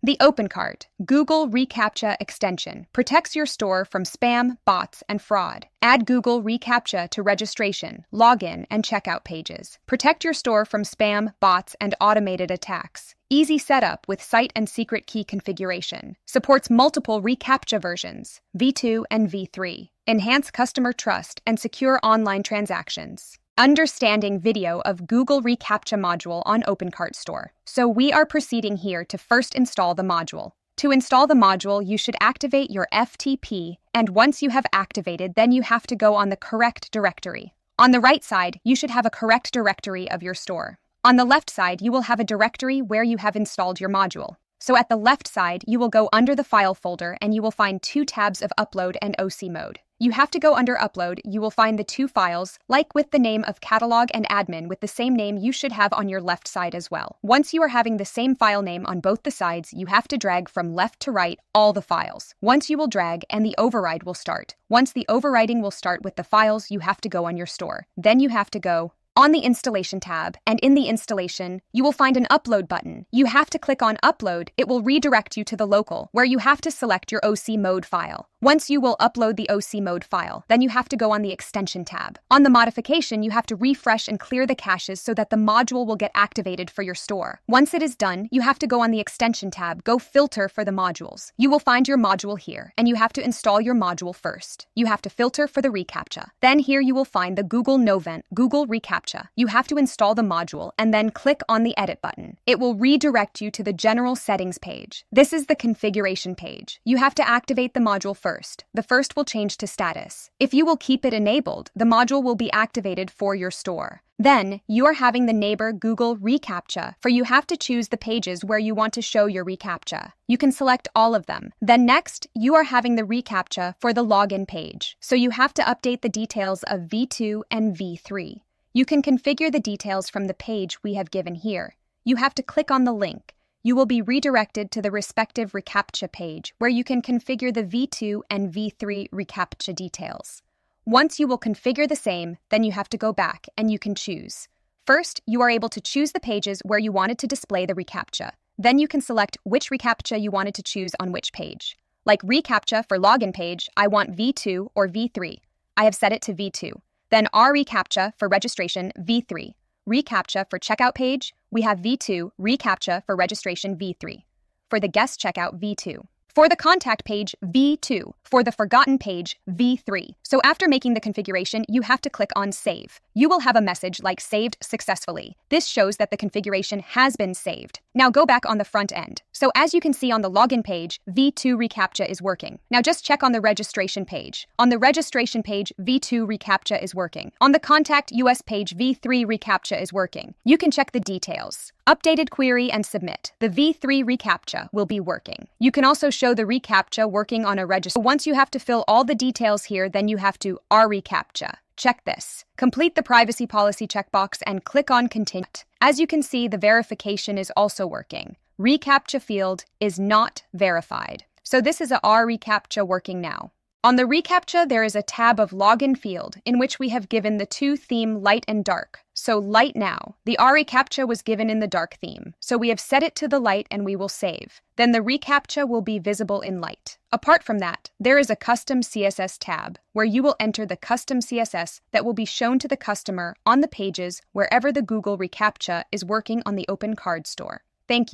The OpenCart Google reCAPTCHA extension protects your store from spam, bots, and fraud. Add Google reCAPTCHA to registration, login, and checkout pages. Protect your store from spam, bots, and automated attacks. Easy setup with site and secret key configuration. Supports multiple reCAPTCHA versions, V2 and V3. Enhance customer trust and secure online transactions. Understanding video of Google reCAPTCHA module on OpenCart Store. So we are proceeding here to first install the module. To install the module, you should activate your FTP, and once you have activated, then you have to go on the correct directory. On the right side, you should have a correct directory of your store. On the left side, you will have a directory where you have installed your module. So at the left side, you will go under the file folder and you will find two tabs of upload and OC mode. You have to go under upload, you will find the two files, like with the name of catalog and admin with the same name you should have on your left side as well. Once you are having the same file name on both the sides, you have to drag from left to right all the files. Once you will drag and the override will start. Once the overriding will start with the files, you have to go on your store. Then you have to go on the installation tab, and in the installation, you will find an upload button. You have to click on upload. It will redirect you to the local, where you have to select your OC mode file. Once you will upload the OC mode file, then you have to go on the extension tab. On the modification, you have to refresh and clear the caches so that the module will get activated for your store. Once it is done, you have to go on the extension tab, go filter for the modules. You will find your module here, and you have to install your module first. You have to filter for the reCAPTCHA. Then here you will find the Google Knowband, Google reCAPTCHA. You have to install the module and then click on the edit button. It will redirect you to the general settings page. This is the configuration page. You have to activate the module first. The first will change to status. If you will keep it enabled, the module will be activated for your store. Then, you are having the neighbor Google reCAPTCHA, for you have to choose the pages where you want to show your reCAPTCHA. You can select all of them. Then next, you are having the reCAPTCHA for the login page. So you have to update the details of V2 and V3. You can configure the details from the page we have given here. You have to click on the link. You will be redirected to the respective reCAPTCHA page where you can configure the V2 and V3 reCAPTCHA details. Once you will configure the same, then you have to go back and you can choose. First, you are able to choose the pages where you wanted to display the reCAPTCHA. Then you can select which reCAPTCHA you wanted to choose on which page. Like reCAPTCHA for login page, I want V2 or V3. I have set it to V2. Then reCAPTCHA for registration, V3. reCAPTCHA for checkout page, we have V2, reCAPTCHA for registration, V3. For the guest checkout, V2. For the contact page, V2. For the forgotten page, V3. So after making the configuration, you have to click on Save. You will have a message like Saved Successfully. This shows that the configuration has been saved. Now go back on the front end. So as you can see on the login page, V2 reCAPTCHA is working. Now just check on the registration page. On the registration page, V2 reCAPTCHA is working. On the contact US page, V3 reCAPTCHA is working. You can check the details. Updated query and submit. The V3 reCAPTCHA will be working. You can also show the reCAPTCHA working on a register. Once you have to fill all the details here, then you have to reCAPTCHA. Check this. Complete the privacy policy checkbox and click on Continue. As you can see, the verification is also working. reCAPTCHA field is not verified. So this is a reCAPTCHA working now. On the reCAPTCHA, there is a tab of Login field in which we have given the two theme light and dark. So light now. The reCAPTCHA was given in the dark theme. So we have set it to the light and we will save. Then the reCAPTCHA will be visible in light. Apart from that, there is a custom CSS tab where you will enter the custom CSS that will be shown to the customer on the pages wherever the Google reCAPTCHA is working on the OpenCart store. Thank you.